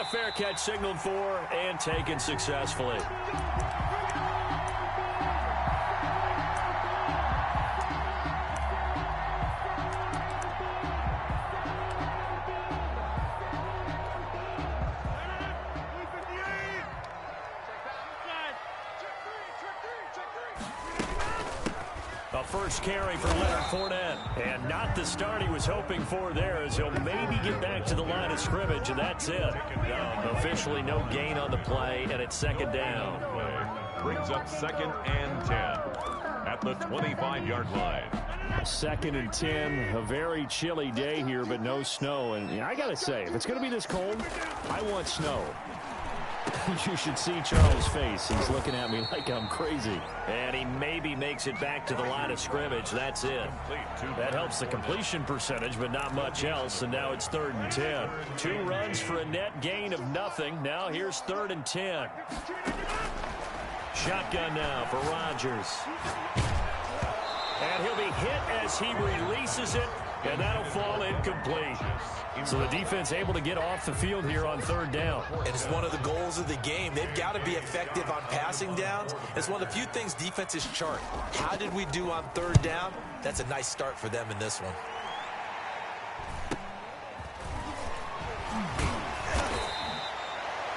a fair catch signaled for and taken successfully. A first carry for Leonard Fournette. And not the start he was hoping for there, as he'll maybe get back to the line of scrimmage, and that's it. Officially no gain on the play, and it's second down. Brings up 2nd and 10 at the 25-yard line. 2nd and 10, a very chilly day here, but no snow. And I got to say, if it's going to be this cold, I want snow. You should see Charles' face. He's looking at me like I'm crazy. And he maybe makes it back to the line of scrimmage. That's it. That helps the completion percentage, but not much else. And now it's 3rd and 10. 2 runs for a net gain of nothing. Now here's 3rd and 10. Shotgun now for Rodgers. And he'll be hit as he releases it. And that'll fall incomplete. So the defense able to get off the field here on 3rd down. And it's one of the goals of the game. They've got to be effective on passing downs. It's one of the few things defenses chart. How did we do on 3rd down? That's a nice start for them in this one.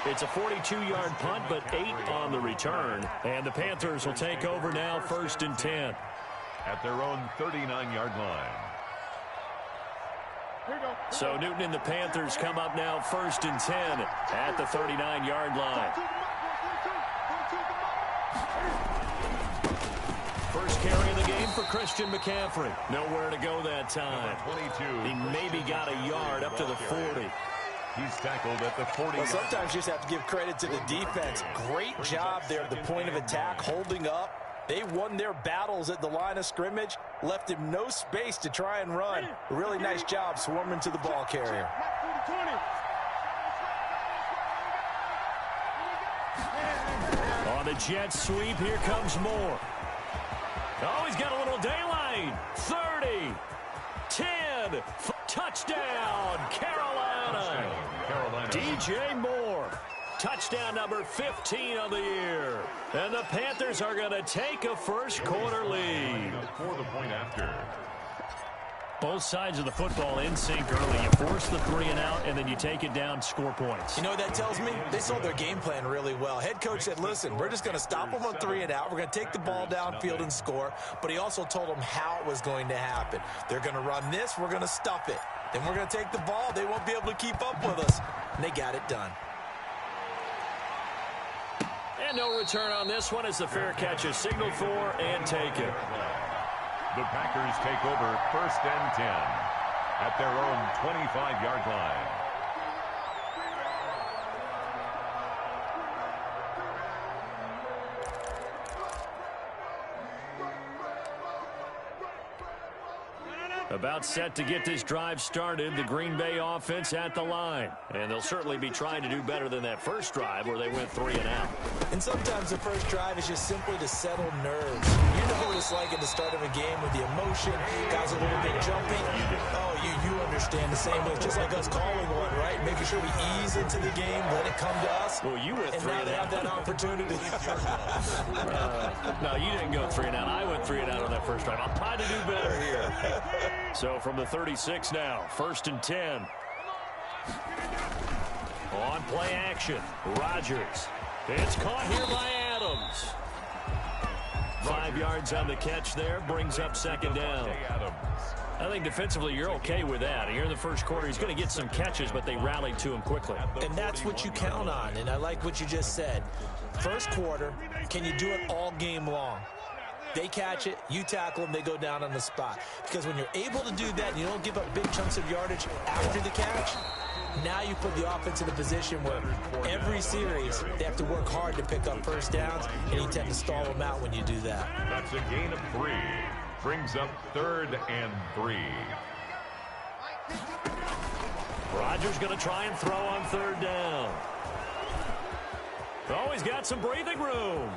It's a 42-yard punt, but 8 on the return. And the Panthers will take over now, 1st and 10. At their own 39-yard line. So Newton and the Panthers come up now 1st and 10 at the 39-yard line. First carry of the game for Christian McCaffrey. Nowhere to go that time. 22. He maybe got a yard up to the 40. He's tackled at the 40. Well, sometimes you just have to give credit to the defense. Great job there at the point of attack, holding up. They won their battles at the line of scrimmage, left him no space to try and run. A really nice job swarming to the ball carrier. On the jet sweep, here comes Moore. Oh, he's got a little daylight. 30, 10, touchdown, Carolina. DJ Moore. Touchdown number 15 of the year. And the Panthers are going to take a first quarter lead. For the point after. Both sides of the football in sync early. You force the 3 and out, and then you take it down, score points. You know what that tells me? They saw their game plan really well. Head coach said, listen, we're just going to stop them on 3 and out. We're going to take the ball downfield and score. But he also told them how it was going to happen. They're going to run this. We're going to stuff it. Then we're going to take the ball. They won't be able to keep up with us. And they got it done. And no return on this one as the fair catch is signaled for and taken. The Packers take over 1st and 10 at their own 25-yard line. About set to get this drive started, the Green Bay offense at the line. And they'll certainly be trying to do better than that first drive where they went 3 and out. And sometimes the first drive is just simply to settle nerves. You know what it's like at the start of a game with the emotion, guys a little bit jumpy. Oh, you understand the same way. It's just like us calling one, right? Making sure we ease into the game, let it come to us. Well, you went 3 and out. And now they have that opportunity. No, you didn't go 3 and out. I went 3 and out on that first drive. I'll try to do better here. So from the 36 now, 1st and 10. On play action, Rodgers. It's caught here by Adams. 5 yards on the catch there, brings up 2nd down. I think defensively you're okay with that. Here in the first quarter, he's going to get some catches, but they rallied to him quickly. And that's what you count on, and I like what you just said. First quarter, can you do it all game long? They catch it, you tackle them, they go down on the spot. Because when you're able to do that and you don't give up big chunks of yardage after the catch, now you put the offense in a position where every series they have to work hard to pick up first downs, and you tend to stall them out when you do that. That's a gain of 3. Brings up 3rd and 3. Rodgers going to try and throw on 3rd down. Oh, he's got some breathing room.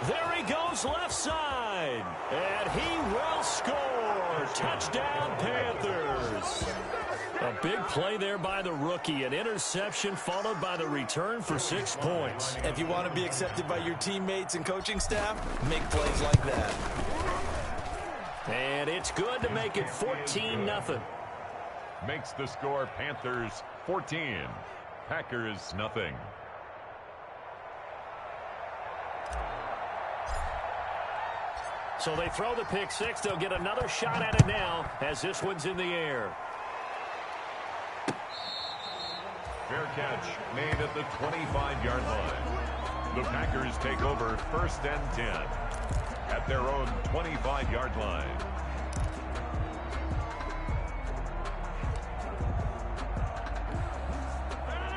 There he goes left side. And he will score. Touchdown, Panthers. A big play there by the rookie. An interception followed by the return for 6 points. If you want to be accepted by your teammates and coaching staff, make plays like that. And it's good to make it 14-0. Makes the score Panthers 14, Packers nothing. So they throw the pick six. They'll get another shot at it now as this one's in the air. Fair catch made at the 25-yard line. The Packers take over 1st and 10 at their own 25-yard line.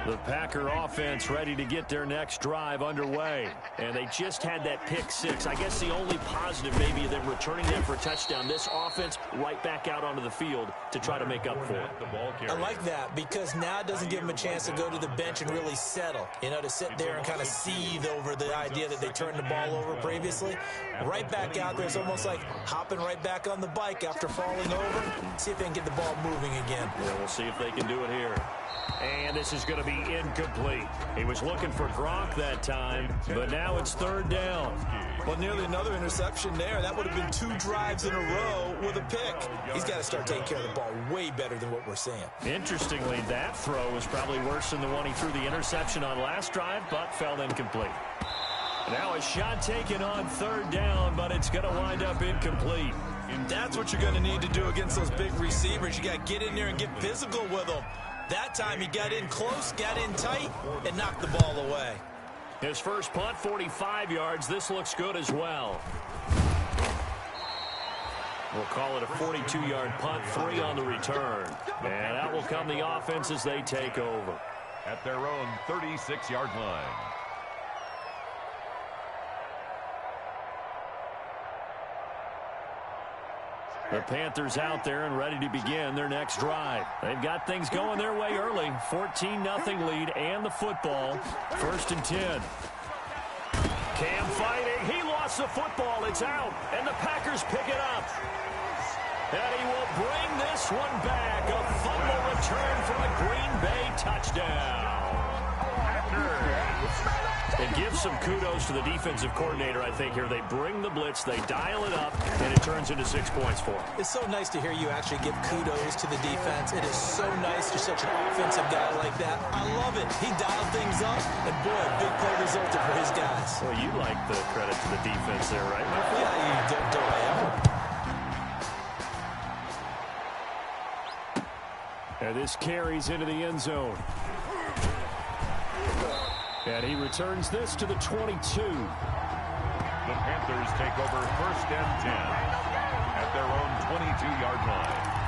The Packer offense ready to get their next drive underway. And they just had that pick six. I guess the only positive maybe them returning that for a touchdown. This offense right back out onto the field to try to make up for it. I like that because now it doesn't give them a chance to go to the bench and really settle. You know, to sit there and kind of seethe over the idea that they turned the ball over previously. Right back out there. It's almost like hopping right back on the bike after falling over. See if they can get the ball moving again. Yeah, we'll see if they can do it here. And this is going to be incomplete. He was looking for Gronk that time, but now it's 3rd down. Well, nearly another interception there. That would have been 2 drives in a row with a pick. He's got to start taking care of the ball way better than what we're seeing. Interestingly, that throw was probably worse than the one he threw the interception on last drive, but fell incomplete. Now a shot taken on 3rd down, but it's going to wind up incomplete. That's what you're going to need to do against those big receivers. You got to get in there and get physical with them. That time he got in close, got in tight, and knocked the ball away. His first punt, 45 yards. This looks good as well. We'll call it a 42-yard punt, 3 on the return. And out will come the offense as they take over. At their own 36-yard line. The Panthers out there and ready to begin their next drive. They've got things going their way early. 14-0 lead and the football. 1st and 10. Cam fighting. He lost the football. It's out. And the Packers pick it up. And he will bring this one back. A fumble return for a Green Bay touchdown. It gives some kudos to the defensive coordinator, I think, here. They bring the blitz, they dial it up, and it turns into 6 points for them. It's so nice to hear you actually give kudos to the defense. It is so nice to such an offensive guy like that. I love it. He dialed things up, and boy, a big play resulted for his guys. Well, you like the credit to the defense there, right, my friend? Yeah, you don't I ever. And this carries into the end zone. And he returns this to the 22. The Panthers take over 1st and 10 at their own 22-yard line.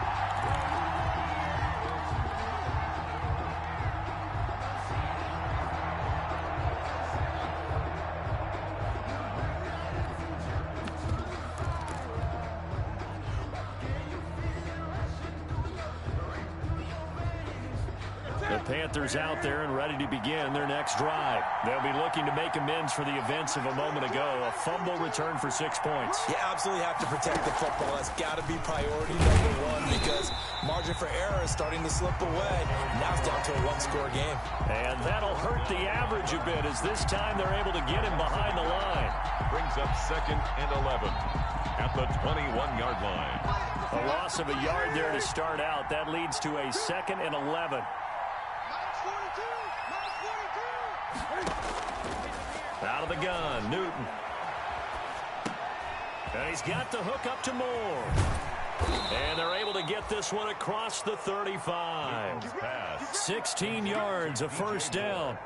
The Panthers out there and ready to begin their next drive. They'll be looking to make amends for the events of a moment ago. A fumble return for 6 points. You absolutely have to protect the football. That's got to be priority #1 because margin for error is starting to slip away. Now it's down to a 1-score game. And that'll hurt the average a bit as this time they're able to get him behind the line. Brings up 2nd and 11 at the 21-yard line. A loss of a yard there to start out. That leads to a 2nd and 11. Out of the gun, Newton. And he's got the hook up to Moore. And they're able to get this one across the 35. 16 yards, a 1st down.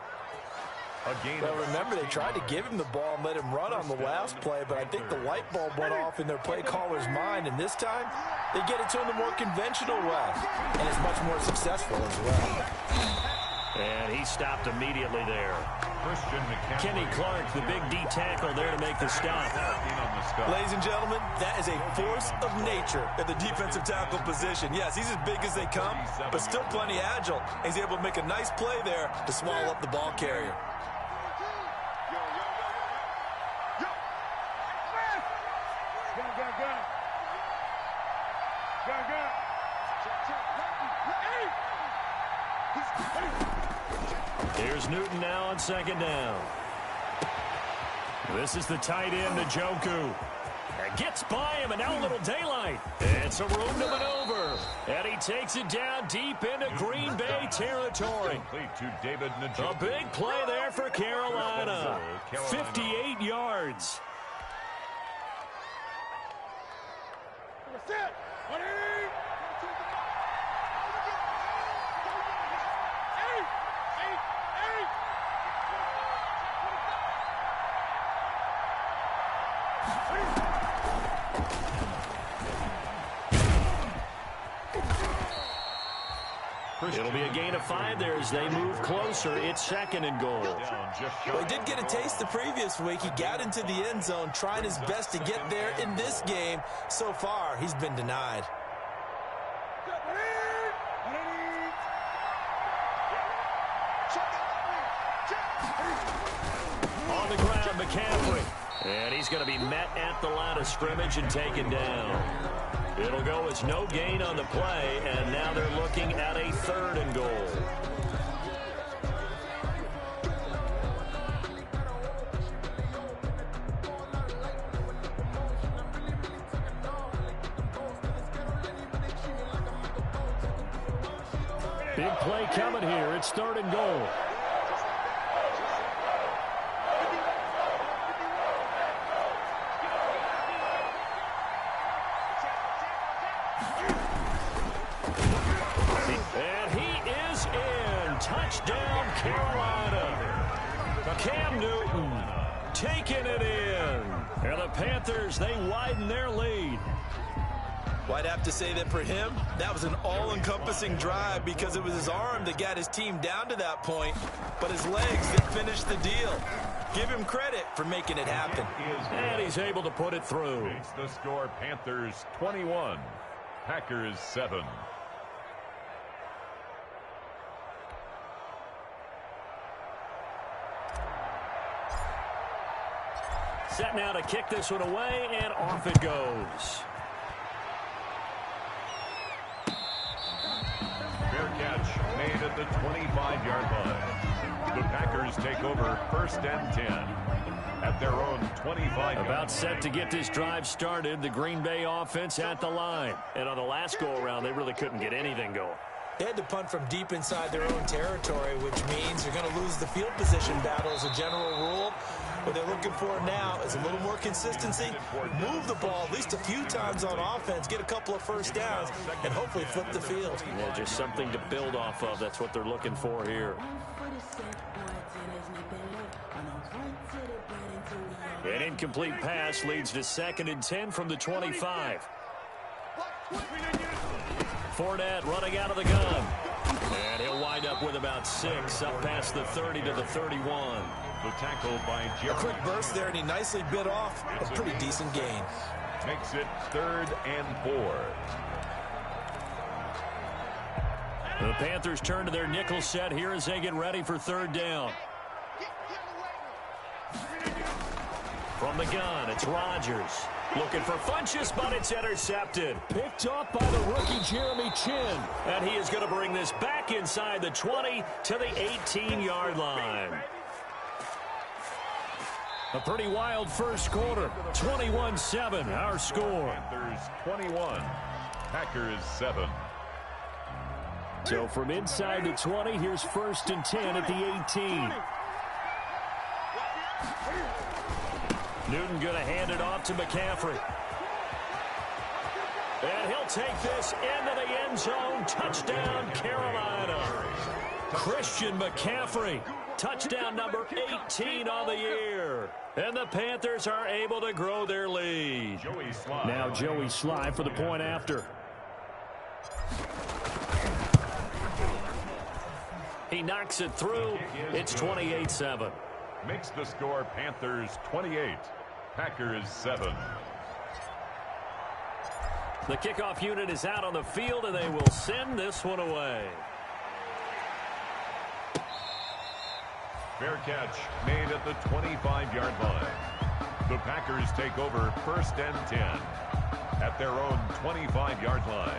Well, remember, they tried to give him the ball and let him run on the last play, but I think the light bulb went off in their play caller's mind, and this time they get it to him the more conventional way, and it's much more successful as well. And he stopped immediately there. Kenny Clark, the big D tackle there to make the stop. Ladies and gentlemen, that is a force of nature at the defensive tackle position. Yes, he's as big as they come, but still plenty agile. He's able to make a nice play there to swallow up the ball carrier. Go. Here's Newton now on second down. This is the tight end, Njoku. And gets by him, and now a little daylight. And some room to maneuver. And he takes it down deep into Green Bay territory. A big play there for Carolina. 58 yards. It'll be a gain of 5 there as they move closer. It's second and goal. Well, he did get a taste the previous week. He got into the end zone, trying his best to get there in this game. So far, he's been denied. On the ground, McCaffrey. And he's going to be met at the line of scrimmage and taken down. It'll go as no gain on the play, and now they're looking at a third and goal. Big play coming here. It's third and goal. Touchdown, Carolina. Cam Newton taking it in. And the Panthers, they widen their lead. Well, I'd have to say that for him, that was an all-encompassing drive because it was his arm that got his team down to that point, but his legs that finished the deal. Give him credit for making it happen. And he's able to put it through. Makes the score Panthers 21, Packers 7. Set now to kick this one away, and off it goes. Fair catch made at the 25-yard line. The Packers take over first and 10 at their own 25. About set to get this drive started. The Green Bay offense at the line. And on the last go-around, they really couldn't get anything going. They had to punt from deep inside their own territory, which means they're going to lose the field position battle as a general rule. What they're looking for now is a little more consistency, move the ball at least a few times on offense, get a couple of first downs, and hopefully flip the field. Yeah, just something to build off of. That's what they're looking for here. An incomplete pass leads to second and 10 from the 25. Fournette running out of the gun. And he'll wind up with about 6 up past the 30 to the 31. The tackle by Jerry. A quick burst there, and he nicely bit off a pretty decent gain. Makes it 3rd and 4. The Panthers turn to their nickel set here as they get ready for third down. From the gun, it's Rodgers. Looking for Funchess, but it's intercepted. Picked up by the rookie Jeremy Chin. And he is going to bring this back inside the 20 to the 18-yard line. A pretty wild first quarter. 21-7, our score. Panthers 21, Packers 7. So from inside the 20, here's first and 10 at the 18. Newton going to hand it off to McCaffrey. And he'll take this into the end zone. Touchdown, Carolina. Christian McCaffrey. Touchdown number 18 on the year. And the Panthers are able to grow their lead. Now Joey Sly for the point after. He knocks it through. It's 28-7. Makes the score Panthers 28, Packers 7. The kickoff unit is out on the field, and they will send this one away. Fair catch made at the 25-yard line. The Packers take over first and 10 at their own 25-yard line.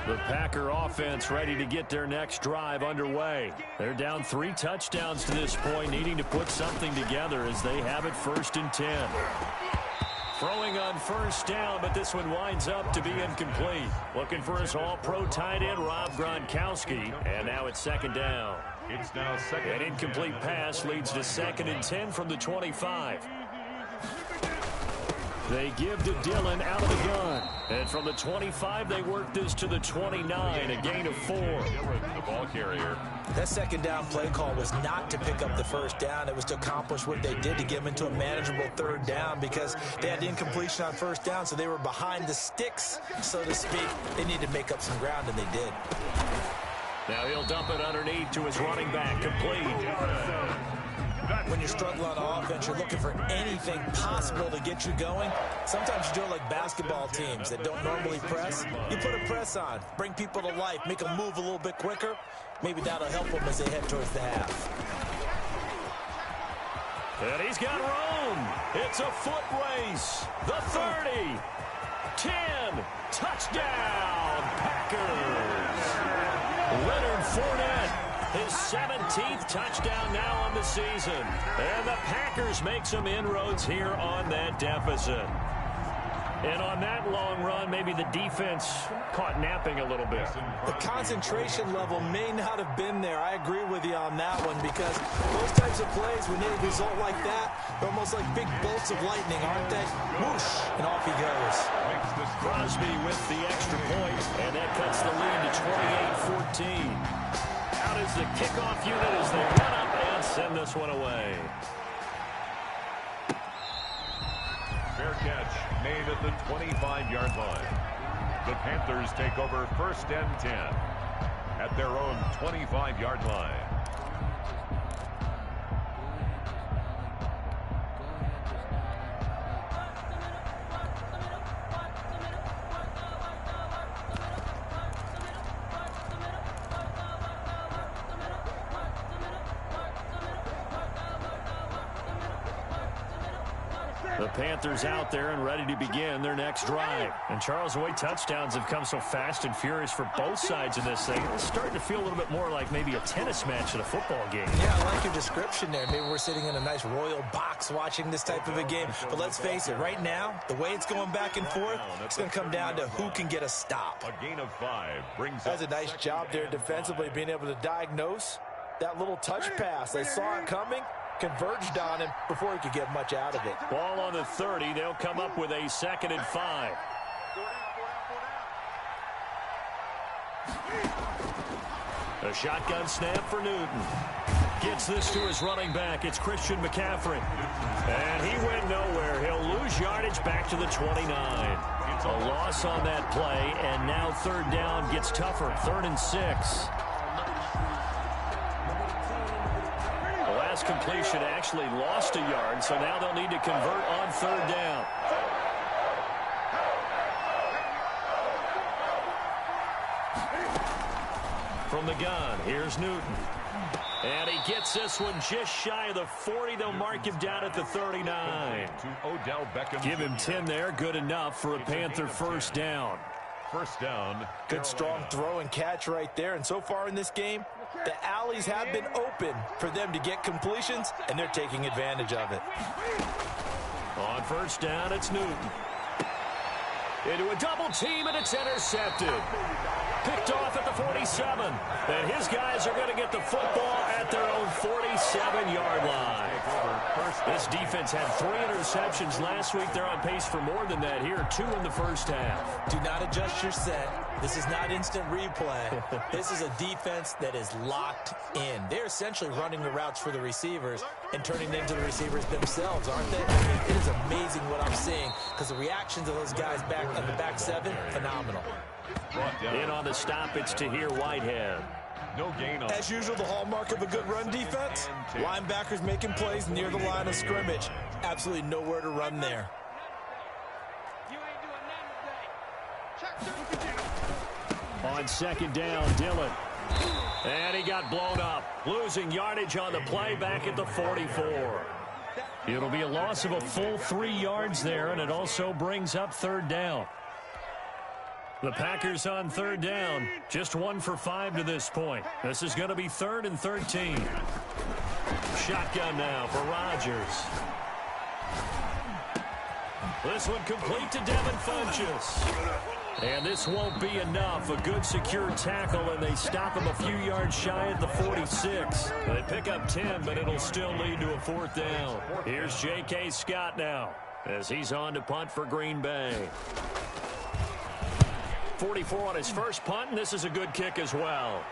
The Packer offense ready to get their next drive underway. They're down 3 touchdowns to this point, needing to put something together as they have it 1st and 10. Throwing on 1st down, but this one winds up to be incomplete. Looking for his all-pro tight end, Rob Gronkowski, and now it's 2nd down. It's now 2nd. An incomplete pass leads to 2nd and 10 from the 25. They give to Dillon out of the gun. And from the 25, they work this to the 29, a gain of 4. The ball carrier. That 2nd down play call was not to pick up the 1st down. It was to accomplish what they did to get them into a manageable 3rd down because they had the incompletion on 1st down, so they were behind the sticks, so to speak. They needed to make up some ground, and they did. Now he'll dump it underneath to his running back, complete. When you're struggling on offense, you're looking for anything possible to get you going. Sometimes you do it like basketball teams that don't normally press. You put a press on, bring people to life, make them move a little bit quicker. Maybe that'll help them as they head towards the half. And he's got room. It's a foot race. The 30. 10. Touchdown, Packers. Leonard Fournette. His 17th touchdown now on the season. And the Packers make some inroads here on that deficit. And on that long run, maybe the defense caught napping a little bit. The concentration level may not have been there. I agree with you on that one because those types of plays, when they result like that, they're almost like big bolts of lightning, aren't they? Whoosh, and off he goes. Crosby with the extra point, and that cuts the lead to 28-14. Out is the kickoff unit as they run up and send this one away. Fair catch made at the 25-yard line. The Panthers take over 1st and 10 at their own 25-yard line. The Panthers out there and ready to begin their next drive. And Charles, the way touchdowns have come so fast and furious for both sides of this thing, it's starting to feel a little bit more like maybe a tennis match at a football game. Yeah, I like your description there. Maybe we're sitting in a nice royal box watching this type of a game. But let's face it, right now, the way it's going back and forth, it's going to come down to who can get a stop. A gain of 5 brings That's a nice job there defensively, being able to diagnose that little touch pass. They saw it coming, converged on him before he could get much out of it. Ball on the 30. They'll come up with a 2nd and 5. A shotgun snap for Newton. Gets this to his running back. It's Christian McCaffrey. And he went nowhere. He'll lose yardage back to the 29. A loss on that play, and now 3rd down gets tougher. 3rd and 6. The last completion actually lost a yard, so now they'll need to convert on 3rd down. From the gun, here's Newton. And he gets this one just shy of the 40. They'll mark him down at the 39. Odell Beckham. Give him 10 there. Good enough for a Panther 1st down. 1st down. Good strong throw and catch right there. And so far in this game, the alleys have been open for them to get completions, and they're taking advantage of it. On 1st down, it's Newton. Into a double team, and it's intercepted. Picked off at the 47. And his guys are going to get the football at their own 47-yard line. This defense had 3 interceptions last week. They're on pace for more than that here. 2 in the 1st half. Do not adjust your set. This is not instant replay. This is a defense that is locked in. They're essentially running the routes for the receivers and turning them to the receivers themselves, aren't they? I mean, it is amazing what I'm seeing because the reactions of those guys back on the back 7, phenomenal. In on the stop, it's Tahir Whitehead. No gain on. As usual, the hallmark of a good run defense, linebackers making plays near the line of scrimmage. Absolutely nowhere to run there. On 2nd down, Dillon. And he got blown up. Losing yardage on the play back at the 44. It'll be a loss of a full 3 yards there, and it also brings up 3rd down. The Packers on third down. Just 1 for 5 to this point. This is going to be 3rd and 13. Shotgun now for Rodgers. This one complete to Devin Funchess. And this won't be enough. A good secure tackle, and they stop him a few yards shy at the 46. They pick up 10, but it'll still lead to a 4th down. Here's J.K. Scott now as he's on to punt for Green Bay. 44 on his first punt, and this is a good kick as well.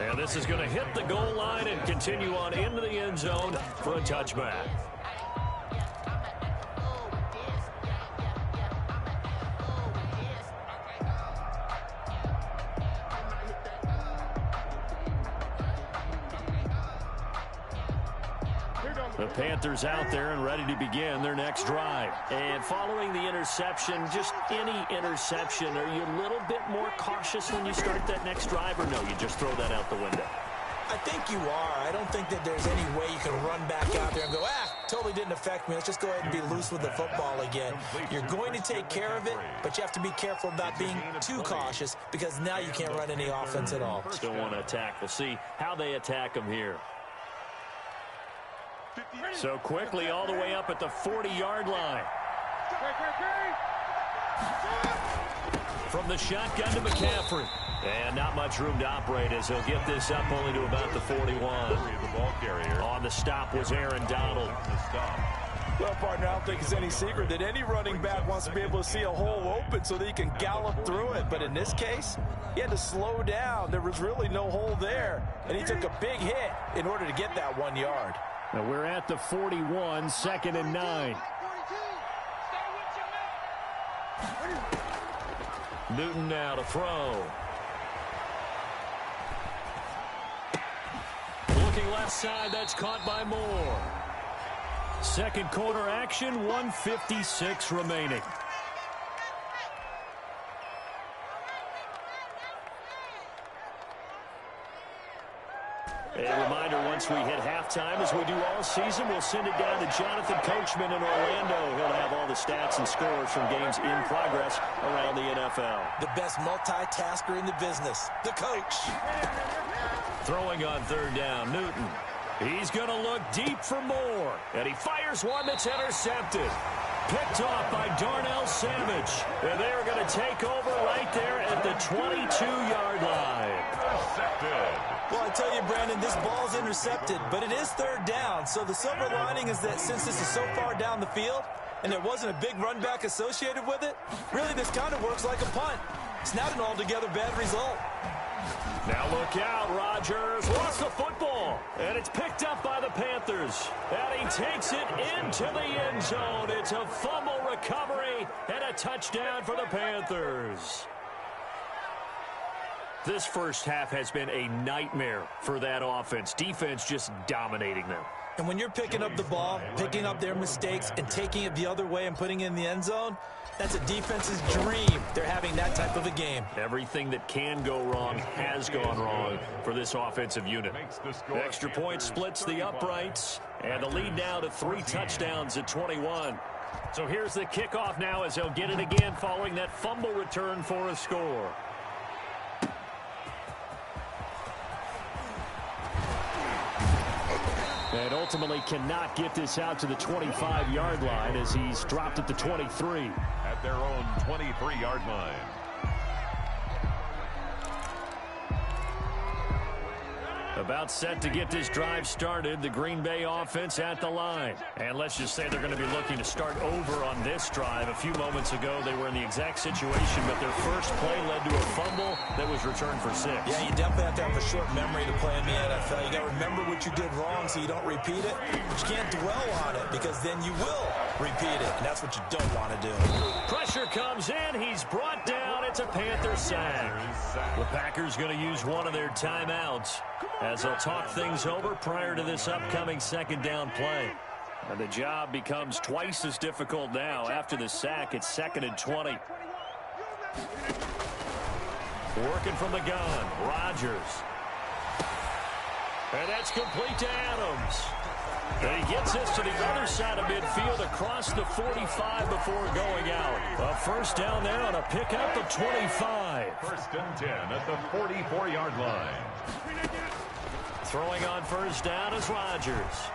And this is going to hit the goal line and continue on into the end zone for a touchback. The Panthers out there and ready to begin their next drive. And following the interception, just any interception, are you a little bit more cautious when you start that next drive, or no, you just throw that out the window? I think you are. I don't think that there's any way you can run back out there and go, totally didn't affect me. Let's just go ahead and be loose with the football again. You're going to take care of it, but you have to be careful about being too cautious because now you can't run any offense at all. Still want to attack. We'll see how they attack them here. So quickly all the way up at the 40-yard line. From the shotgun to McCaffrey. And not much room to operate as he'll get this up only to about the 41. On the stop was Aaron Donald. Well, partner, I don't think it's any secret that any running back wants to be able to see a hole open so that he can gallop through it. But in this case, he had to slow down. There was really no hole there. And he took a big hit in order to get that 1 yard. Now we're at the 41, 2nd and 9. Newton now to throw. Looking left side, that's caught by Moore. Second quarter action, 1:56 remaining. A reminder, once we hit halftime, as we do all season, we'll send it down to Jonathan Coachman in Orlando. He'll have all the stats and scores from games in progress around the NFL. The best multitasker in the business, the coach. Throwing on third down, Newton. He's going to look deep for Moore. And he fires one that's intercepted. Picked off by Darnell Savage. And they're going to take over right there at the 22-yard line. Intercepted. Well, I tell you, Brandon, this ball's intercepted, but it is third down. So the silver lining is that since this is so far down the field and there wasn't a big run back associated with it, really this kind of works like a punt. It's not an altogether bad result. Now look out, Rodgers lost the football, and it's picked up by the Panthers. And he takes it into the end zone. It's a fumble recovery and a touchdown for the Panthers. This first half has been a nightmare for that offense. Defense just dominating them. And when you're picking up the ball, picking up their mistakes, and taking it the other way and putting it in the end zone, that's a defense's dream. They're having that type of a game. Everything that can go wrong has gone wrong for this offensive unit. The extra point splits the uprights, and the lead now to 3 touchdowns at 21. So here's the kickoff now as he'll get it again following that fumble return for a score. And ultimately cannot get this out to the 25-yard line as he's dropped at the 23. At their own 23-yard line. About set to get this drive started, the Green Bay offense at the line. And let's just say they're going to be looking to start over on this drive. A few moments ago, they were in the exact situation, but their first play led to a fumble that was returned for 6. Yeah, you definitely have to have a short memory to play in the NFL. You got to remember what you did wrong so you don't repeat it. But you can't dwell on it because then you will repeat it, and that's what you don't want to do. Pressure comes in. He's brought down. It's a Panther sack. The Packers going to use one of their timeouts as they'll talk things over prior to this upcoming second down play. And the job becomes twice as difficult now. After the sack, it's 2nd and 20. Working from the gun, Rodgers. And that's complete to Adams. And he gets this to the other side of midfield across the 45 before going out. A first down there on a pickup of 25. First and 10 at the 44-yard line. Throwing on first down is Rodgers.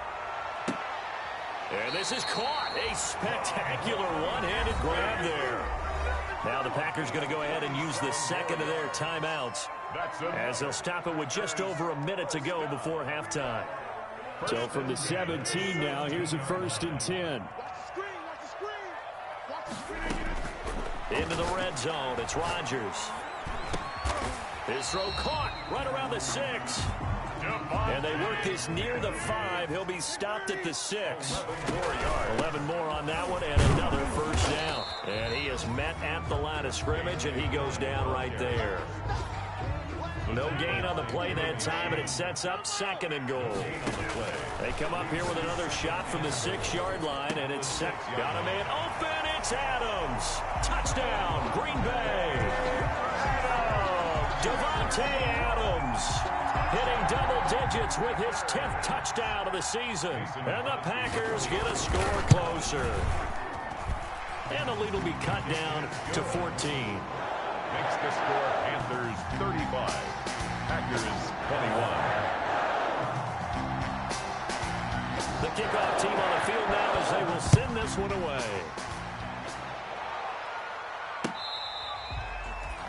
And this is caught. A spectacular one-handed grab there. Now the Packers going to go ahead and use the second of their timeouts as they'll stop it with just over a minute to go before halftime. So from the 17 now, here's a first and 10. Into the red zone, it's Rodgers. His throw caught right around the 6. And they work this near the 5. He'll be stopped at the 6. 11 more on that one and another first down. And he is met at the line of scrimmage, and he goes down right there. No gain on the play that time, and it sets up second and goal. They come up here with another shot from the 6-yard line, and it's set. Got a man open. It's Adams. Touchdown, Green Bay. Devontae Adams hitting double digits with his 10th touchdown of the season. And the Packers get a score closer. And the lead will be cut down to 14. Makes the score Panthers 35, Packers 21. The kickoff team on the field now as they will send this one away.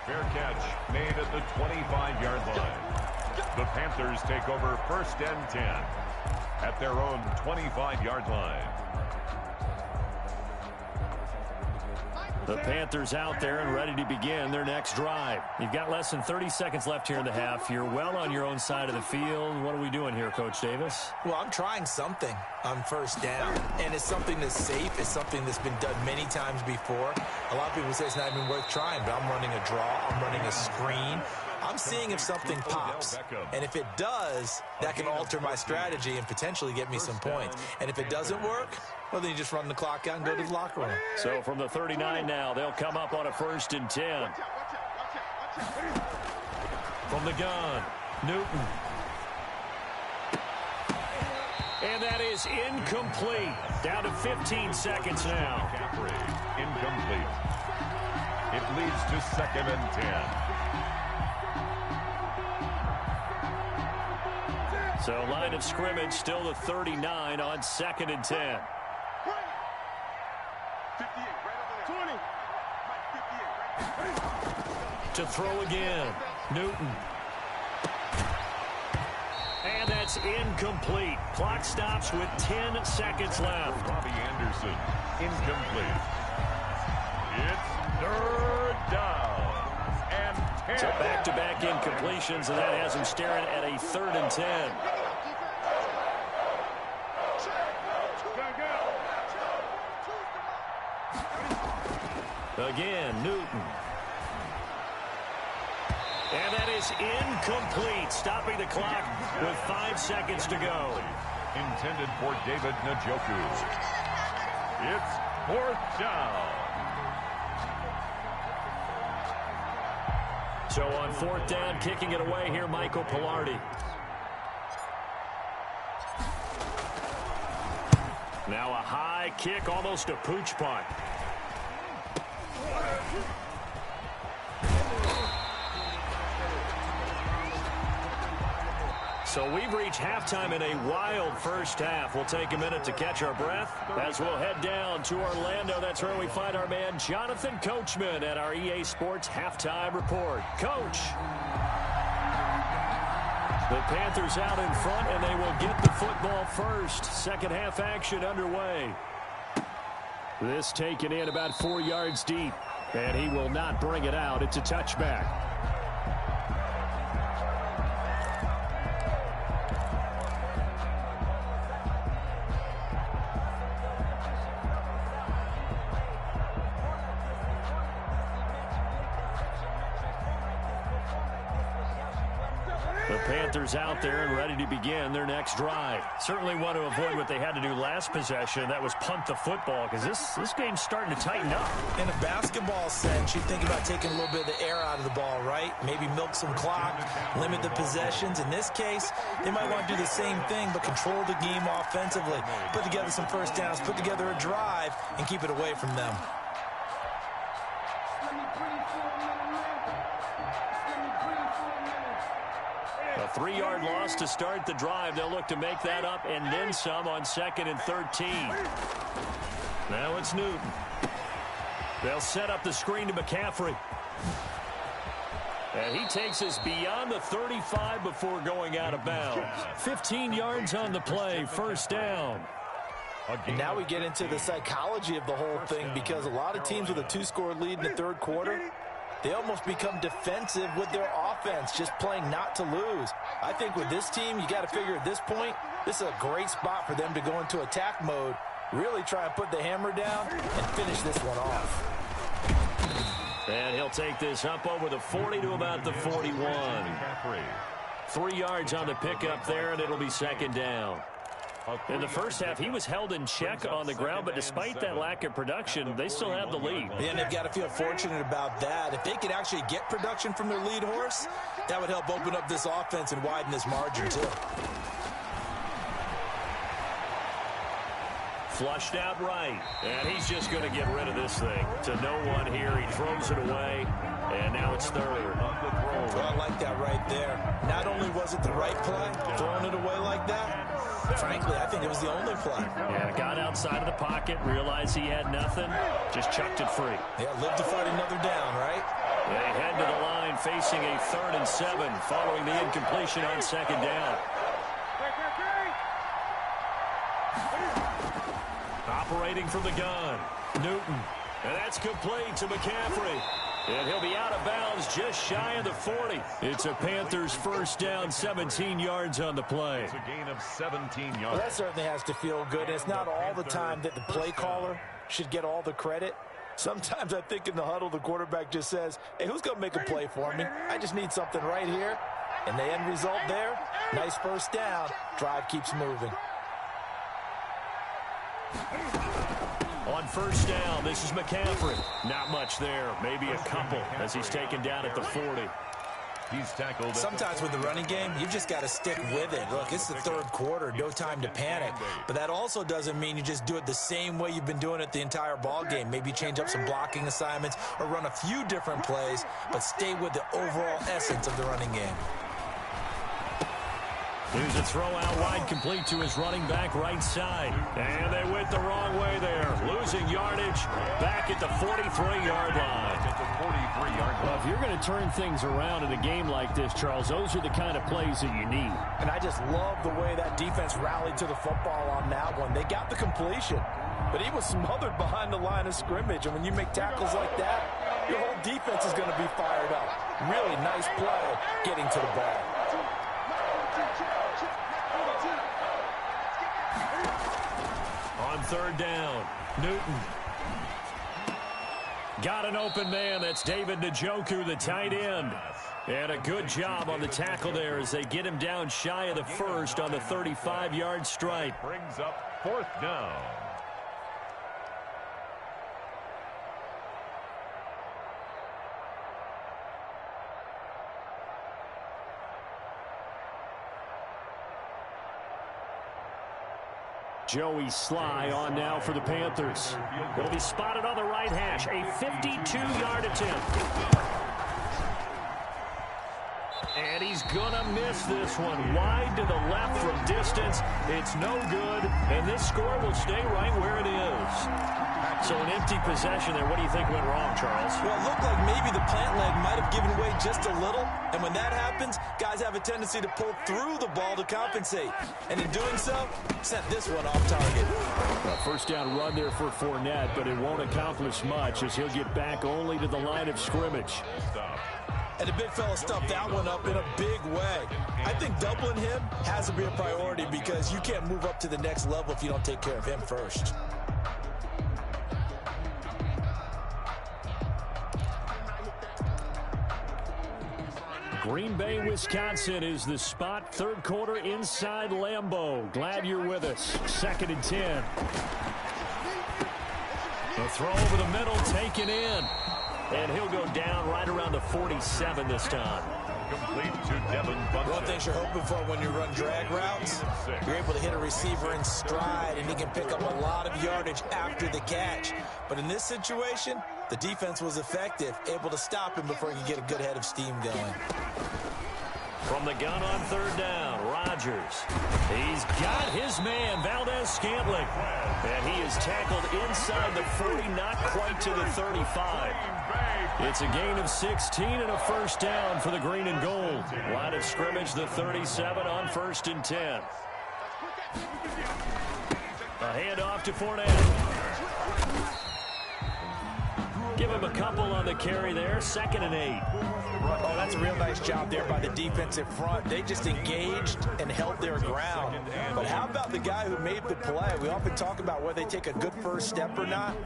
Fair catch made at the 25-yard line. The Panthers take over first and 10 at their own 25-yard line. The Panthers out there and ready to begin their next drive. You've got less than 30 seconds left here in the half. You're well on your own side of the field. What are we doing here, Coach Davis? Well, I'm trying something on first down, and it's something that's safe. It's something that's been done many times before. A lot of people say it's not even worth trying, but I'm running a draw. I'm running a screen. I'm seeing if something pops, and if it does, that can alter my strategy and potentially get me some points. And if it doesn't work, well, then you just run the clock out and go to the locker room. So from the 39 now, they'll come up on a first and 10. From the gun, Newton. And that is incomplete. Down to 15 seconds now. Incomplete. It leads to second and 10. So line of scrimmage still the 39 on second and 10. To throw again, Newton. And that's incomplete. Clock stops with 10 seconds left. Robbie Anderson, incomplete. It's third down and 10. So back-to-back incompletions, and that has him staring at a third and 10. Again, Newton. And that is incomplete, stopping the clock with 5 seconds to go. Intended for David Njoku. It's fourth down. So on fourth down, kicking it away here, Michael Pilardi. Now a high kick, almost a pooch punt. So we've reached halftime in a wild first half. We'll take a minute to catch our breath as we'll head down to Orlando. That's where we find our man Jonathan Coachman at our EA Sports Halftime Report. Coach. The Panthers out in front, and they will get the football first. Second half action underway. This taken in about 4 yards deep, and he will not bring it out. It's a touchback. The Panthers out there and ready to begin their next drive. Certainly want to avoid what they had to do last possession. That was punt the football, because this game's starting to tighten up. In a basketball sense, you think about taking a little bit of the air out of the ball, right? Maybe milk some clock, limit the possessions. In this case, they might want to do the same thing, but control the game offensively. Put together some first downs, put together a drive, and keep it away from them. A 3-yard loss to start the drive. They'll look to make that up and then some on 2nd and 13. Now it's Newton. They'll set up the screen to McCaffrey. And he takes us beyond the 35 before going out of bounds. 15 yards on the play, first down. And now we get into the psychology of the whole thing, because a lot of teams with a 2-score lead in the third quarter, they almost become defensive with their offense, just playing not to lose. I think with this team, you got to figure at this point, this is a great spot for them to go into attack mode, really try and put the hammer down and finish this one off. And he'll take this up over the 40 to about the 41. 3 yards on the pickup there, and it'll be second down. In the first half, he was held in check on the ground, but despite that lack of production, they still have the lead. And they've got to feel fortunate about that. If they could actually get production from their lead horse, that would help open up this offense and widen this margin, too. Flushed out right, and he's just going to get rid of this thing. To no one here, he throws it away, and now it's third. Well, I like that right there. Not only was it the right play, throwing it away like that, frankly, I think it was the only play. Yeah, got outside of the pocket, realized he had nothing, just chucked it free. Yeah, live to fight another down, right? They head to the line facing a 3rd and 7 following the incompletion on 2nd down. Operating from the gun, Newton. And that's complete to McCaffrey. And he'll be out of bounds just shy of the 40. It's a Panthers first down, 17 yards on the play. It's a gain of 17 yards. Well, that certainly has to feel good. It's not all the time that the play caller should get all the credit. Sometimes I think in the huddle, the quarterback just says, hey, who's going to make a play for me? I just need something right here. And the end result there, nice first down. Drive keeps moving. On first down, this is McCaffrey. Not much there, maybe a couple as he's taken down at the 40. He's tackled. Sometimes with the running game, you've just got to stick with it. Look, it's the third quarter, no time to panic. But that also doesn't mean you just do it the same way you've been doing it the entire ball game. Maybe change up some blocking assignments or run a few different plays, but stay with the overall essence of the running game. Here's a throw out wide, complete to his running back right side. And they went the wrong way there. Losing yardage back at the 43-yard line. At the 43-yard line. Well, if you're going to turn things around in a game like this, Charles, those are the kind of plays that you need. And I just love the way that defense rallied to the football on that one. They got the completion, but he was smothered behind the line of scrimmage. And when you make tackles like that, your whole defense is going to be fired up. Really nice play getting to the ball. On third down, Newton. Got an open man. That's David Njoku, the tight end. And a good job on the tackle there as they get him down shy of the first on the 35-yard stripe. Brings up 4th down. Joey Sly on now for the Panthers. Will be spotted on the right hash. A 52-yard attempt. And he's going to miss this one. Wide to the left from distance. It's no good. And this score will stay right where it is. So an empty possession there. What do you think went wrong, Charles? Well, it looked like maybe the plant leg might have given way just a little. And when that happens, guys have a tendency to pull through the ball to compensate. And in doing so, sent this one off target. A first down run there for Fournette, but it won't accomplish much as he'll get back only to the line of scrimmage. And the big fella stuffed that one up in a big way. I think doubling him has to be a priority because you can't move up to the next level if you don't take care of him first. Green Bay, Wisconsin is the spot. Third quarter inside Lambeau. Glad you're with us. 2nd and 10. The throw over the middle, taken in. And he'll go down right around the 47 this time. Complete to Devin Funchess. One thing you're hoping for when you run drag routes, you're able to hit a receiver in stride, and he can pick up a lot of yardage after the catch. But in this situation, the defense was effective, able to stop him before he could get a good head of steam going. From the gun on 3rd down, Rodgers. He's got his man, Valdez-Scantling. And he is tackled inside the 40, not quite to the 35. It's a gain of 16 and a first down for the green and gold. Line of scrimmage, the 37 on 1st and 10. A handoff to Fournette. Give him a couple on the carry there. 2nd and 8. Oh, that's a real nice job there by the defensive front. They just engaged and held their ground. But how about the guy who made the play? We often talk about whether they take a good first step or not.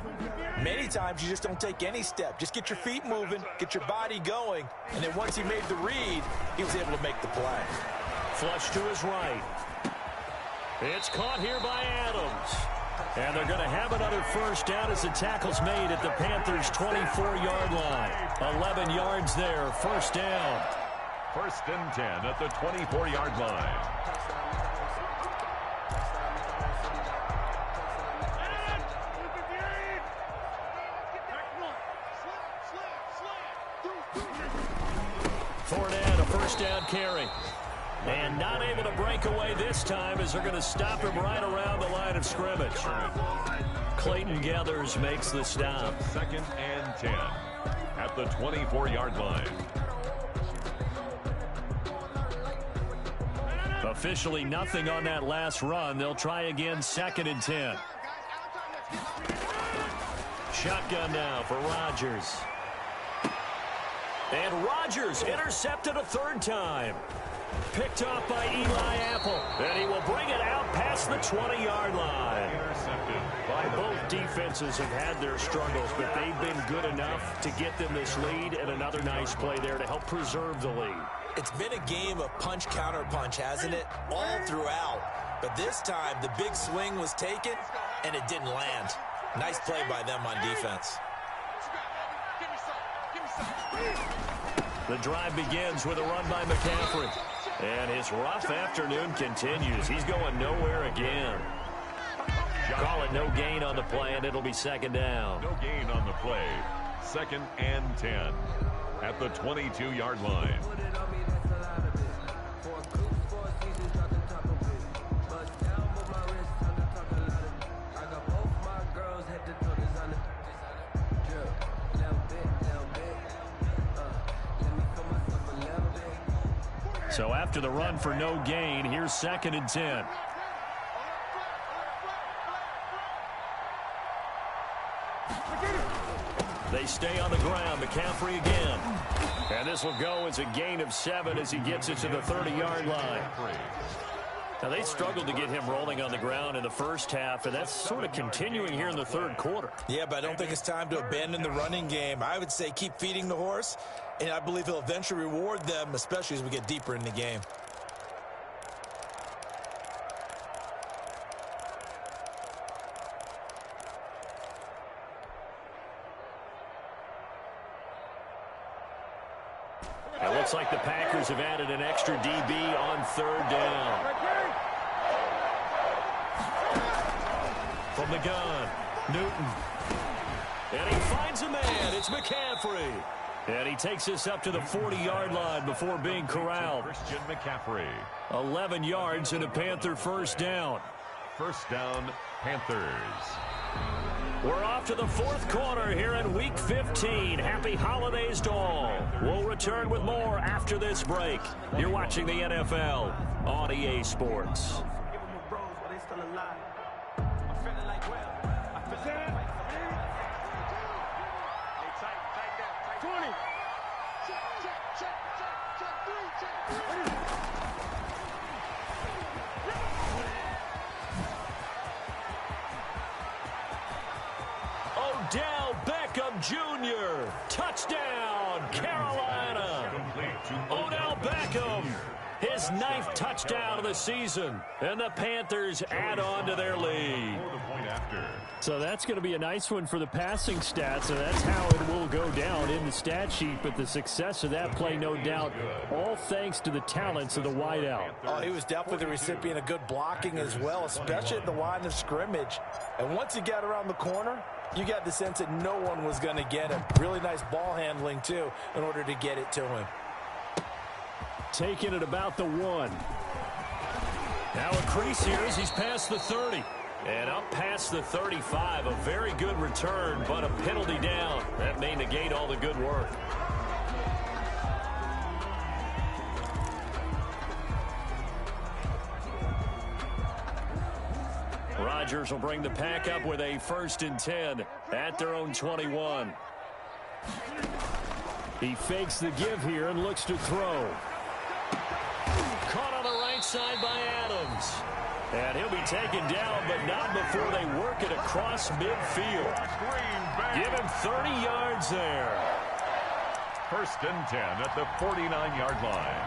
Many times you just don't take any step. Just get your feet moving, get your body going, and then once he made the read, he was able to make the play. Flush to his right. It's caught here by Adams. And they're going to have another first down as the tackle's made at the Panthers' 24-yard line. 11 yards there, first down. 1st and 10 at the 24-yard line. Fournette, a first down carry. And not able to break away this time as they're going to stop him right around the line of scrimmage. Clayton Gathers makes the stop. 2nd and 10 at the 24-yard line. Officially nothing on that last run. They'll try again, 2nd and 10. Shotgun now for Rodgers. And Rodgers intercepted a 3rd time. Picked off by Eli Apple. And he will bring it out past the 20-yard line. Intercepted by Both defenses have had their struggles, but they've been good enough to get them this lead, and another nice play there to help preserve the lead. It's been a game of punch-counter-punch, hasn't it? All throughout. But this time, the big swing was taken, and it didn't land. Nice play by them on defense. The drive begins with a run by McCaffrey. And his rough afternoon continues. He's going nowhere again. Call it no gain on the play, and it'll be 2nd down. No gain on the play. 2nd and 10 at the 22-yard line. So after the run for no gain, here's 2nd and 10. They stay on the ground. McCaffrey again. And this will go as a gain of 7 as he gets it to the 30-yard line. Now, they struggled to get him rolling on the ground in the first half, and that's sort of continuing here in the 3rd quarter. Yeah, but I don't think it's time to abandon the running game. I would say keep feeding the horse, and I believe he'll eventually reward them, especially as we get deeper in the game. It looks like the Packers have added an extra DB on 3rd down. From the gun, Newton. And he finds a man. It's McCaffrey. And he takes this up to the 40-yard line before being corralled. Christian McCaffrey. 11 yards and a Panther first down. First down, Panthers. We're off to the 4th quarter here in Week 15. Happy holidays to all. We'll return with more after this break. You're watching the NFL on EA Sports. Odell Beckham Jr. Touchdown, Carolina. Odell his 9th touchdown of the season. And the Panthers add on to their lead. So that's going to be a nice one for the passing stats, and that's how it will go down in the stat sheet. But the success of that play, no doubt, all thanks to the talents of the wideout. Oh, he was definitely the recipient of good blocking as well, especially at the line of scrimmage. And once he got around the corner, you got the sense that no one was going to get him. Really nice ball handling, too, in order to get it to him. Taking it about the 1. Now a crease here as he's past the 30. And up past the 35. A very good return, but a penalty down. That may negate all the good work. Rodgers will bring the pack up with a 1st and 10 at their own 21. He fakes the give here and looks to throw. Caught on the right side by Adams. And he'll be taken down, but not before they work it across midfield. Give him 30 yards there. 1st and 10 at the 49-yard line.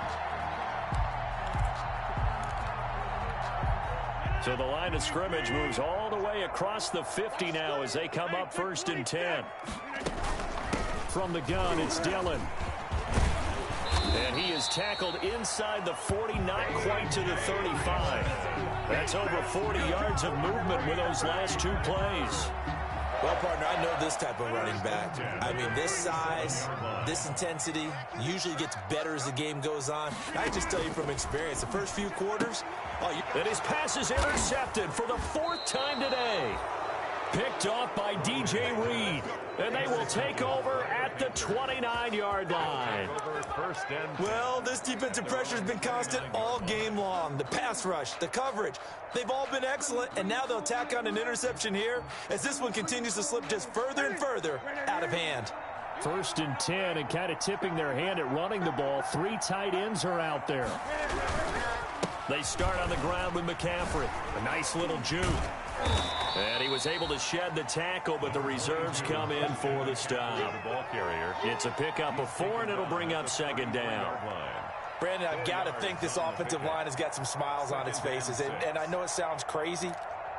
So the line of scrimmage moves all the way across the 50 now as they come up 1st and 10. From the gun, it's Dillon. And he is tackled inside the 40, not quite to the 35. That's over 40 yards of movement with those last 2 plays. Well, partner, I know this type of running back. I mean, this size, this intensity usually gets better as the game goes on. I just tell you from experience, the first few quarters, and his pass is intercepted for the 4th time today. Picked off by DJ Reed. And they will take over at the 29-yard line. Well, this defensive pressure has been constant all game long. The pass rush, the coverage, they've all been excellent. And now they'll tack on an interception here as this one continues to slip just further and further out of hand. 1st and 10 and kind of tipping their hand at running the ball. 3 tight ends are out there. They start on the ground with McCaffrey. A nice little juke. And he was able to shed the tackle, but the reserves come in for the stop. The ball carrier. It's a pickup of 4, and it'll bring up 2nd down. Brandon, I've got to think this offensive line has got some smiles on its faces. And I know it sounds crazy,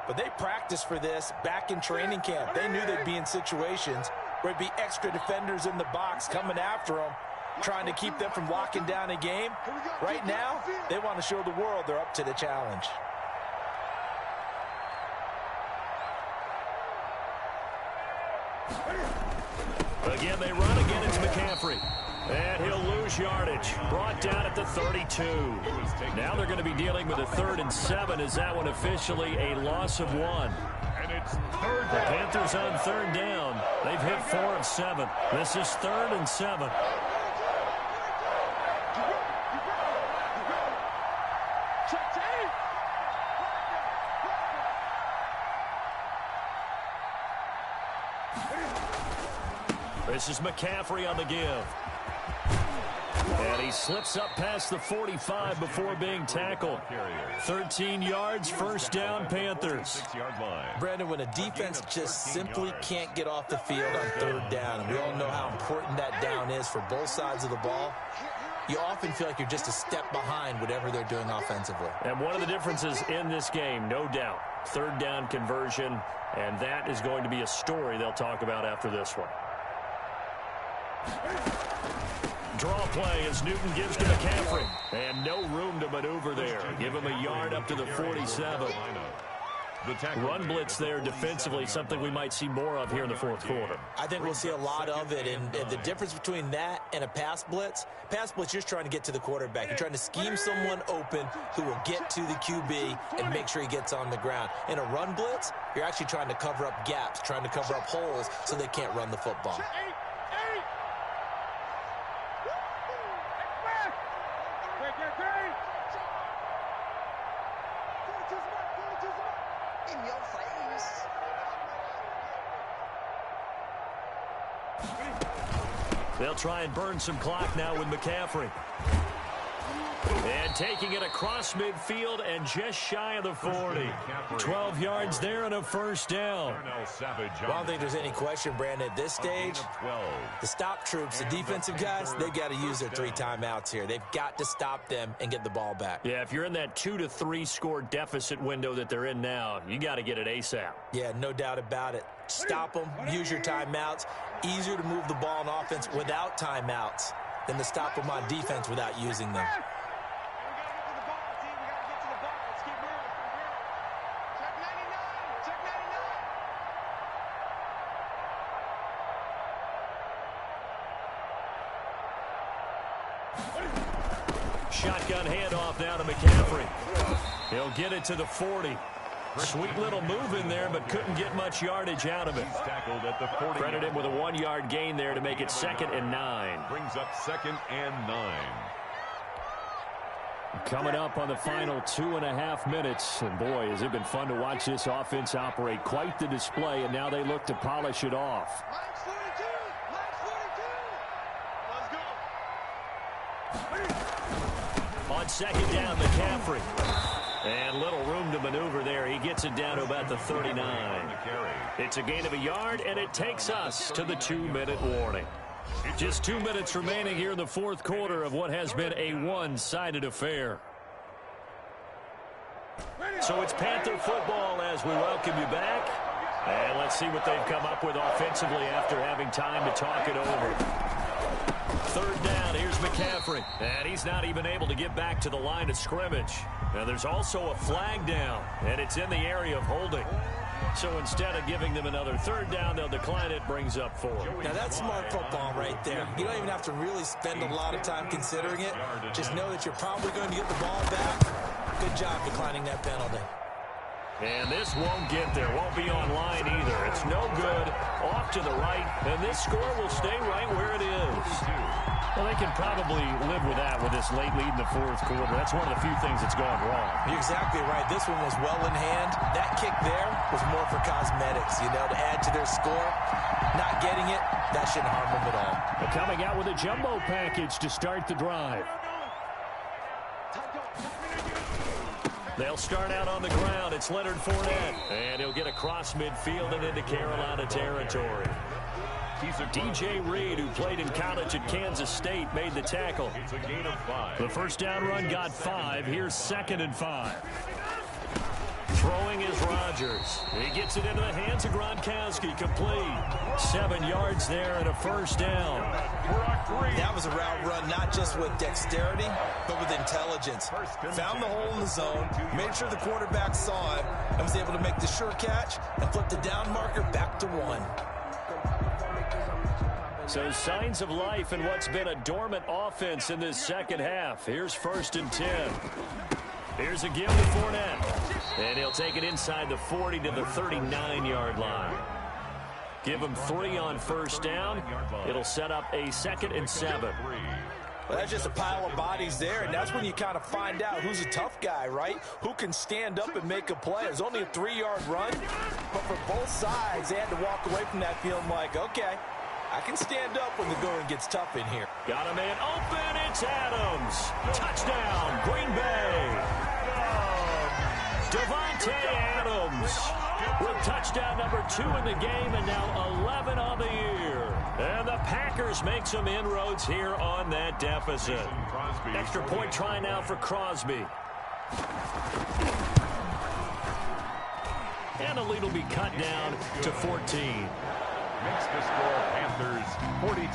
but they practiced for this back in training camp. They knew they'd be in situations where it'd be extra defenders in the box coming after them, trying to keep them from locking down a game. Right now, they want to show the world they're up to the challenge. Again, they run. Again, it's McCaffrey. And he'll lose yardage. Brought down at the 32. Now they're going to be dealing with a 3rd and 7. Is that one officially a loss of 1? And it's 3rd down. The Panthers on 3rd down. They've hit 4 of 7. This is 3rd and 7. This is McCaffrey on the give. And he slips up past the 45 before being tackled. 13 yards, 1st down, Panthers. Brandon, when a defense just simply can't get off the field on 3rd down, and we all know how important that down is for both sides of the ball, you often feel like you're just a step behind whatever they're doing offensively. And one of the differences in this game, no doubt, 3rd down conversion, and that is going to be a story they'll talk about after this one. Draw play as Newton gives to McCaffrey. And no room to maneuver there. Give him a yard up to the 47. Run blitz there defensively, something we might see more of here in the 4th quarter. I think we'll see a lot of it, and the difference between that and a pass blitz, you're just trying to get to the quarterback. You're trying to scheme someone open who will get to the QB and make sure he gets on the ground. In a run blitz, you're actually trying to cover up gaps, trying to cover up holes so they can't run the football. They'll try and burn some clock now with McCaffrey. And taking it across midfield and just shy of the 40. 12 yards there and a first down. Well, I don't think there's any question, Brandon, at this stage, the stop troops, the defensive guys, they've got to use their 3 timeouts here. They've got to stop them and get the ball back. Yeah, if you're in that 2 to 3 score deficit window that they're in now, you got to get it ASAP. Yeah, no doubt about it. Stop them, use your timeouts. Easier to move the ball on offense without timeouts than to stop them on defense without using them. Shotgun handoff now to McCaffrey. He'll get it to the 40. Sweet little move in there, but couldn't get much yardage out of it. He's tackled at the 40. Credit him with a 1-yard gain there to make it 2nd and 9. Brings up 2nd and 9. Coming up on the final 2.5 minutes. And boy, has it been fun to watch this offense operate. Quite the display, and now they look to polish it off. On 2nd down, McCaffrey. And little room to maneuver there. He gets it down to about the 39. It's a gain of a yard, and it takes us to the 2-minute warning. Just 2 minutes remaining here in the 4th quarter of what has been a one-sided affair. So it's Panther football as we welcome you back. And let's see what they've come up with offensively after having time to talk it over. 3rd down, here's McCaffrey. And he's not even able to get back to the line of scrimmage. Now there's also a flag down, and it's in the area of holding. So instead of giving them another 3rd down, they'll decline it, brings up 4. Now that's smart football right there. You don't even have to really spend a lot of time considering it. Just know that you're probably going to get the ball back. Good job declining that penalty. And this won't get there. Won't be online either. It's no good. Off to the right. And this score will stay right where it is. Well, they can probably live with that with this late lead in the 4th quarter. That's one of the few things that's gone wrong. You're exactly right. This one was well in hand. That kick there was more for cosmetics, you know, to add to their score. Not getting it, that shouldn't harm them at all. But coming out with a jumbo package to start the drive. They'll start out on the ground. It's Leonard Fournette. And he'll get across midfield and into Carolina territory. DJ Reed, who played in college at Kansas State, made the tackle. It's a gain of 5. The first down run got 5. Here's 2nd and 5. Throwing is Rodgers. He gets it into the hands of Gronkowski. Complete. 7 yards there and a first down. That was a route run not just with dexterity, but with intelligence. Found the hole in the zone, made sure the quarterback saw it, and was able to make the sure catch and flip the down marker back to 1. So signs of life in what's been a dormant offense in this second half. Here's 1st and 10. Here's a give to Fournette. And he'll take it inside the 40 to the 39-yard line. Give him 3 on first down. It'll set up a 2nd and 7. Well, that's just a pile of bodies there, and that's when you kind of find out who's a tough guy, right? Who can stand up and make a play. It was only a 3-yard run, but for both sides, they had to walk away from that feeling like, okay, I can stand up when the going gets tough in here. Got a man open. It's Adams. Touchdown, Green Bay. Devontae Adams with touchdown number 2 in the game and now 11 on the year. And the Packers make some inroads here on that deficit. Extra point try now for Crosby. And the lead will be cut down to 14. Makes the score Panthers 42,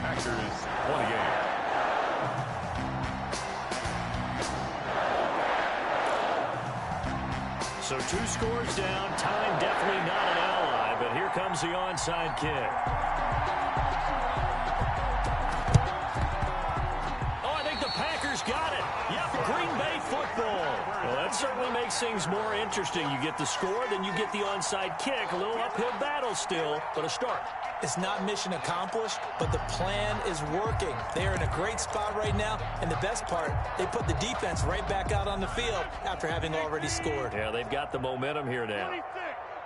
Packers 28. So 2 scores down. Time definitely not an ally, but here comes the onside kick. Oh, I think the Packers got it. Yep, Green Bay football. Well, that certainly makes things more interesting. You get the score, then you get the onside kick. A little uphill battle still, but a start. It's not mission accomplished, but the plan is working. They're in a great spot right now, and the best part, they put the defense right back out on the field after having already scored. Yeah, they've got the momentum here now.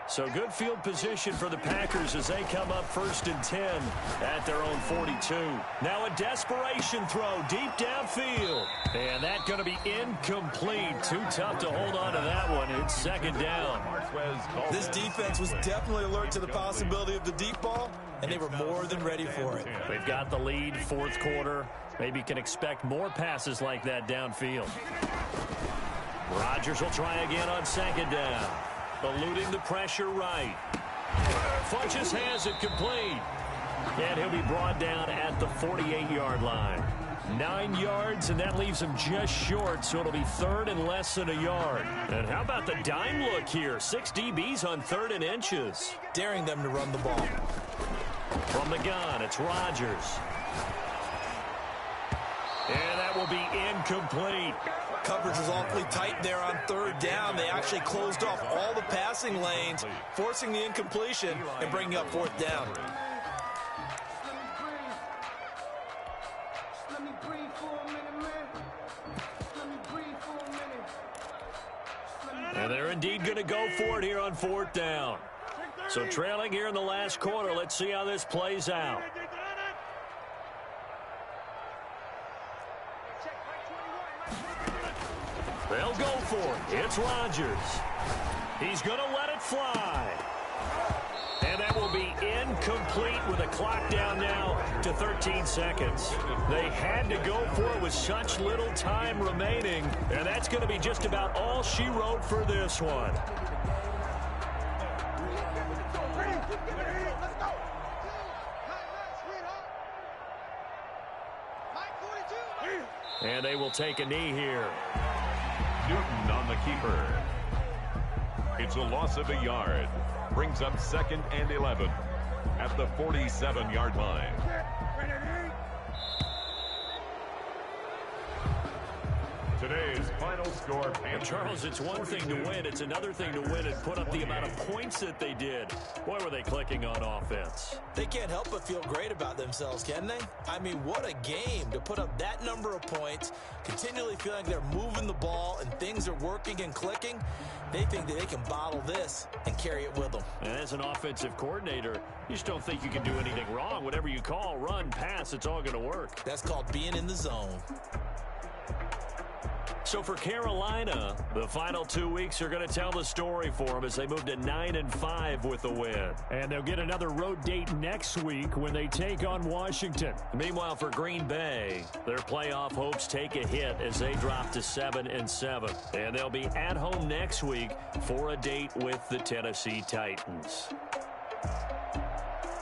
So good field position for the Packers as they come up 1st and 10 at their own 42. Now a desperation throw deep downfield. And that's going to be incomplete. Too tough to hold on to that one. It's 2nd down. This defense was definitely alert to the possibility of the deep ball, and they were more than ready for it. They've got the lead, 4th quarter. Maybe can expect more passes like that downfield. Rodgers will try again on 2nd down. Eluding the pressure right. Funches has it complete. And he'll be brought down at the 48-yard line. 9 yards, and that leaves him just short, so it'll be 3rd and less than a yard. And how about the dime look here? 6 DBs on 3rd and inches. Daring them to run the ball. From the gun, it's Rodgers. And that will be incomplete. Coverage was awfully tight there on 3rd down. They actually closed off all the passing lanes, forcing the incompletion and bringing up 4th down. And they're indeed going to go for it here on 4th down. So trailing here in the last quarter. Let's see how this plays out. They'll go for it. It's Rodgers. He's going to let it fly. And that will be incomplete with a clock down now to 13 seconds. They had to go for it with such little time remaining. And that's going to be just about all she wrote for this one. And they will take a knee here. Newton on the keeper. It's a loss of a yard. Brings up 2nd and 11 at the 47-yard line. Today's final score. Charles, it's one thing to win. It's another thing to win and put up the amount of points that they did. Boy, were they clicking on offense. They can't help but feel great about themselves, can they? I mean, what a game to put up that number of points, continually feeling like they're moving the ball and things are working and clicking. They think that they can bottle this and carry it with them. And as an offensive coordinator, you just don't think you can do anything wrong. Whatever you call, run, pass, it's all going to work. That's called being in the zone. So for Carolina, the final 2 weeks are going to tell the story for them as they move to 9-5 with the win. And they'll get another road date next week when they take on Washington. Meanwhile, for Green Bay, their playoff hopes take a hit as they drop to 7-7. And they'll be at home next week for a date with the Tennessee Titans.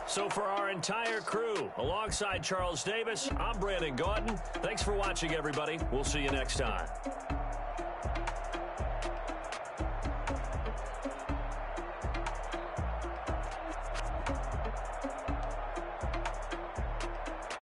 So for our entire crew, alongside Charles Davis, I'm Brandon Gautin. Thanks for watching, everybody. We'll see you next time.